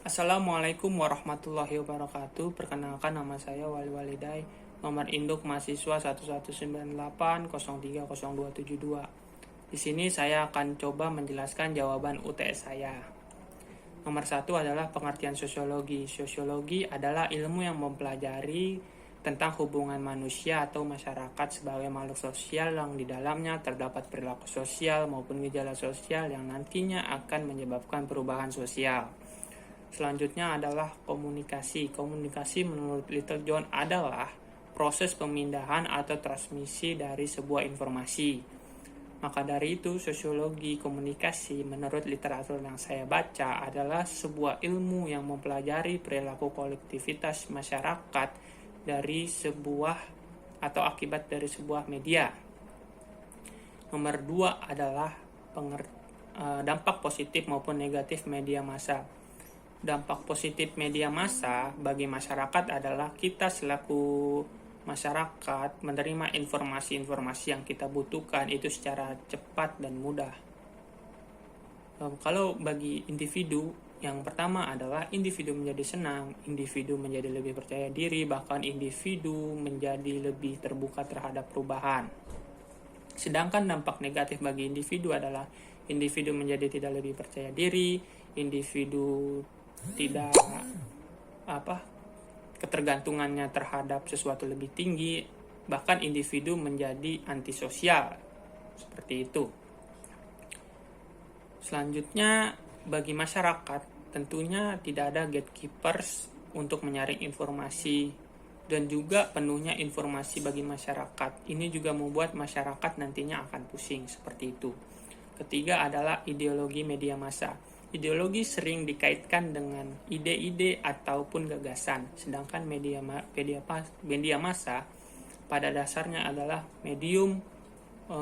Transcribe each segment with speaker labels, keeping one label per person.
Speaker 1: Assalamualaikum warahmatullahi wabarakatuh. Perkenalkan, nama saya Wali Walidai. Nomor induk mahasiswa 1198030272. Di sini saya akan coba menjelaskan jawaban UTS saya. Nomor 1 adalah pengertian sosiologi. Sosiologi adalah ilmu yang mempelajari tentang hubungan manusia atau masyarakat sebagai makhluk sosial yang di dalamnya terdapat perilaku sosial maupun gejala sosial yang nantinya akan menyebabkan perubahan sosial. Selanjutnya adalah komunikasi. Komunikasi menurut Little John adalah proses pemindahan atau transmisi dari sebuah informasi. Maka dari itu, sosiologi komunikasi menurut literatur yang saya baca adalah sebuah ilmu yang mempelajari perilaku kolektivitas masyarakat dari sebuah atau akibat dari sebuah media. Nomor 2 adalah dampak positif maupun negatif media massa. Dampak positif media massa bagi masyarakat adalah kita selaku masyarakat menerima informasi-informasi yang kita butuhkan itu secara cepat dan mudah. Kalau bagi individu, yang pertama adalah individu menjadi senang, individu menjadi lebih percaya diri, bahkan individu menjadi lebih terbuka terhadap perubahan. Sedangkan dampak negatif bagi individu adalah individu menjadi tidak lebih percaya diri, individu tidak ketergantungannya terhadap sesuatu lebih tinggi, bahkan individu menjadi antisosial seperti itu. Selanjutnya, bagi masyarakat tentunya tidak ada gatekeepers untuk menyaring informasi dan juga penuhnya informasi bagi masyarakat. Ini juga membuat masyarakat nantinya akan pusing seperti itu. Ketiga adalah ideologi media massa. Ideologi sering dikaitkan dengan ide-ide ataupun gagasan, sedangkan media massa pada dasarnya adalah medium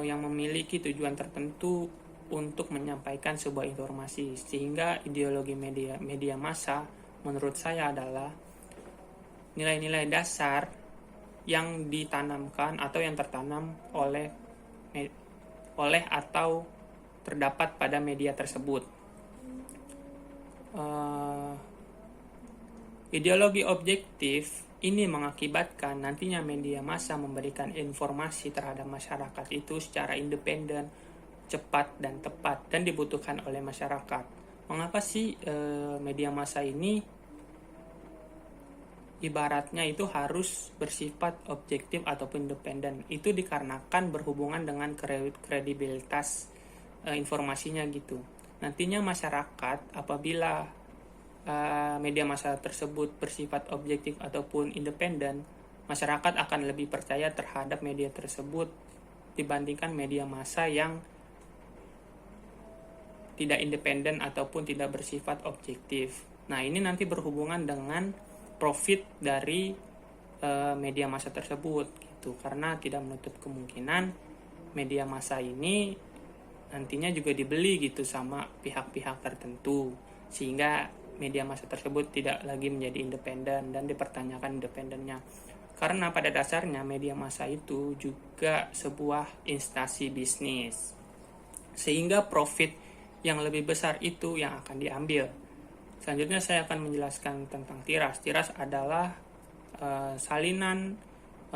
Speaker 1: yang memiliki tujuan tertentu untuk menyampaikan sebuah informasi. Sehingga ideologi media massa menurut saya adalah nilai-nilai dasar yang ditanamkan atau yang tertanam oleh atau terdapat pada media tersebut. Ideologi objektif ini mengakibatkan nantinya media massa memberikan informasi terhadap masyarakat itu secara independen, cepat dan tepat, dan dibutuhkan oleh masyarakat. Mengapa sih media massa ini ibaratnya itu harus bersifat objektif ataupun independen? Itu dikarenakan berhubungan dengan kredibilitas informasinya gitu. Nantinya masyarakat apabila media massa tersebut bersifat objektif ataupun independen, masyarakat akan lebih percaya terhadap media tersebut dibandingkan media massa yang tidak independen ataupun tidak bersifat objektif. Nah, ini nanti berhubungan dengan profit dari media massa tersebut gitu, karena tidak menutup kemungkinan media massa ini nantinya juga dibeli gitu sama pihak-pihak tertentu, sehingga media massa tersebut tidak lagi menjadi independen dan dipertanyakan independennya. Karena pada dasarnya media massa itu juga sebuah instansi bisnis, sehingga profit yang lebih besar itu yang akan diambil. Selanjutnya saya akan menjelaskan tentang tiras. Tiras adalah salinan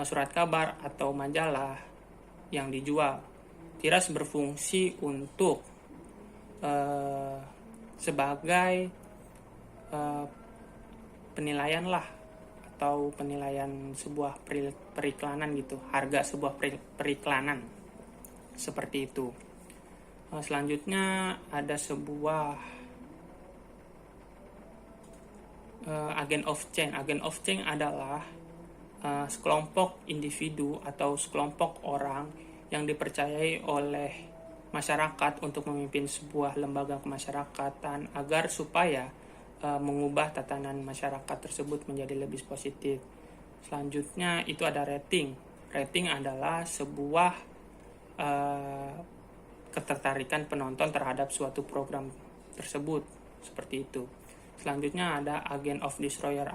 Speaker 1: surat kabar atau majalah yang dijual. Tiras berfungsi untuk sebagai penilaian lah, atau penilaian sebuah periklanan gitu, harga sebuah periklanan seperti itu. Selanjutnya ada sebuah agent of change. Agent of change adalah sekelompok individu atau sekelompok orang yang dipercayai oleh masyarakat untuk memimpin sebuah lembaga kemasyarakatan agar supaya mengubah tatanan masyarakat tersebut menjadi lebih positif. Selanjutnya itu ada rating. Rating adalah sebuah ketertarikan penonton terhadap suatu program tersebut, seperti itu. Selanjutnya ada agent of destroyer.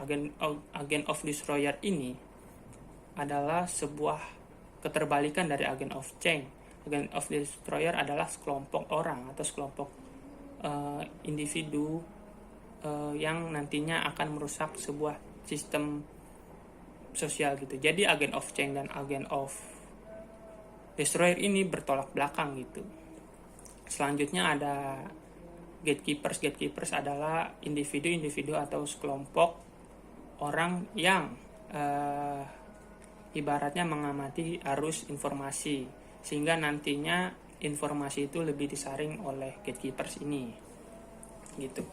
Speaker 1: Agent of destroyer ini adalah sebuah keterbalikan dari agent of change. Agent of destroyer adalah sekelompok orang atau sekelompok individu yang nantinya akan merusak sebuah sistem sosial gitu. Jadi agent of change dan agent of destroyer ini bertolak belakang gitu. Selanjutnya ada gatekeepers. Gatekeepers adalah individu-individu atau sekelompok orang yang ibaratnya mengamati arus informasi, sehingga nantinya informasi itu lebih disaring oleh gatekeepers ini gitu.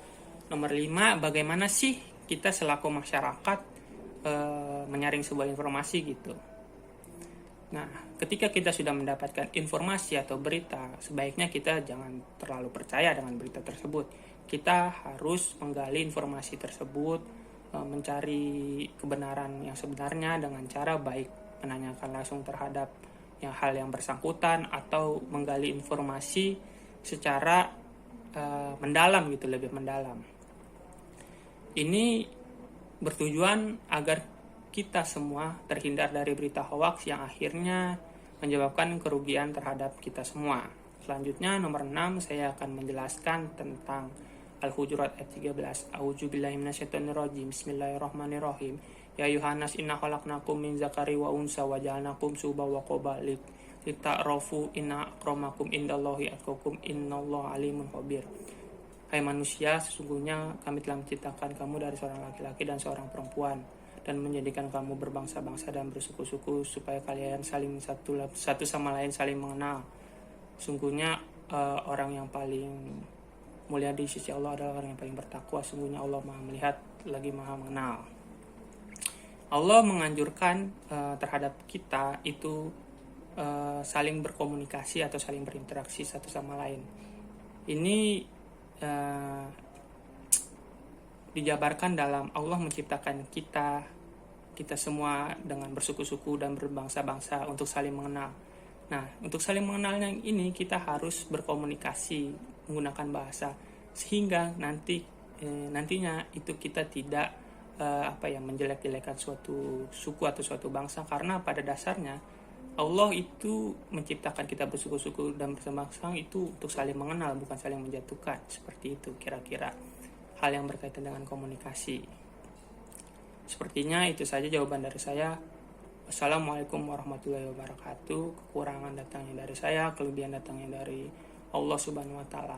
Speaker 1: Nomor 5, bagaimana sih kita selaku masyarakat menyaring sebuah informasi gitu. Nah, ketika kita sudah mendapatkan informasi atau berita, sebaiknya kita jangan terlalu percaya dengan berita tersebut. Kita harus menggali informasi tersebut, mencari kebenaran yang sebenarnya dengan cara baik menanyakan langsung terhadap hal yang bersangkutan atau menggali informasi secara mendalam gitu, lebih mendalam. Ini bertujuan agar kita semua terhindar dari berita hoaks yang akhirnya menyebabkan kerugian terhadap kita semua. Selanjutnya nomor 6, saya akan menjelaskan tentang Al-Hujurat ayat 13. A'udzubillahi minasyaitonirrajim. Bismillahirrahmanirrahim. Ya Yuhanas inna khalaqnakum min zakari wa unsa wa ja'alnakum syu'uban wa qaba'il lita'arafu inna akramakum indallahi atqakum innallaha alimun khabir. Hai manusia, sesungguhnya kami telah menciptakan kamu dari seorang laki-laki dan seorang perempuan dan menjadikan kamu berbangsa-bangsa dan bersuku-suku supaya kalian saling satu sama lain saling mengenal. Sungguhnya orang yang paling mulia di sisi Allah adalah orang yang paling bertakwa. Sungguhnya Allah Maha melihat lagi Maha mengenal. Allah menganjurkan terhadap kita itu saling berkomunikasi atau saling berinteraksi satu sama lain. Ini dijabarkan dalam Allah menciptakan kita semua dengan bersuku-suku dan berbangsa-bangsa untuk saling mengenal. Nah, untuk saling mengenalnya ini kita harus berkomunikasi menggunakan bahasa sehingga nantinya itu kita tidak menjelek-jelekan suatu suku atau suatu bangsa, karena pada dasarnya Allah itu menciptakan kita bersuku-suku dan berbangsa itu untuk saling mengenal, bukan saling menjatuhkan. Seperti itu kira-kira hal yang berkaitan dengan komunikasi. Sepertinya itu saja jawaban dari saya. Wassalamualaikum warahmatullahi wabarakatuh. Kekurangan datangnya dari saya, kelebihan datangnya dari Allah Subhanahu wa taala.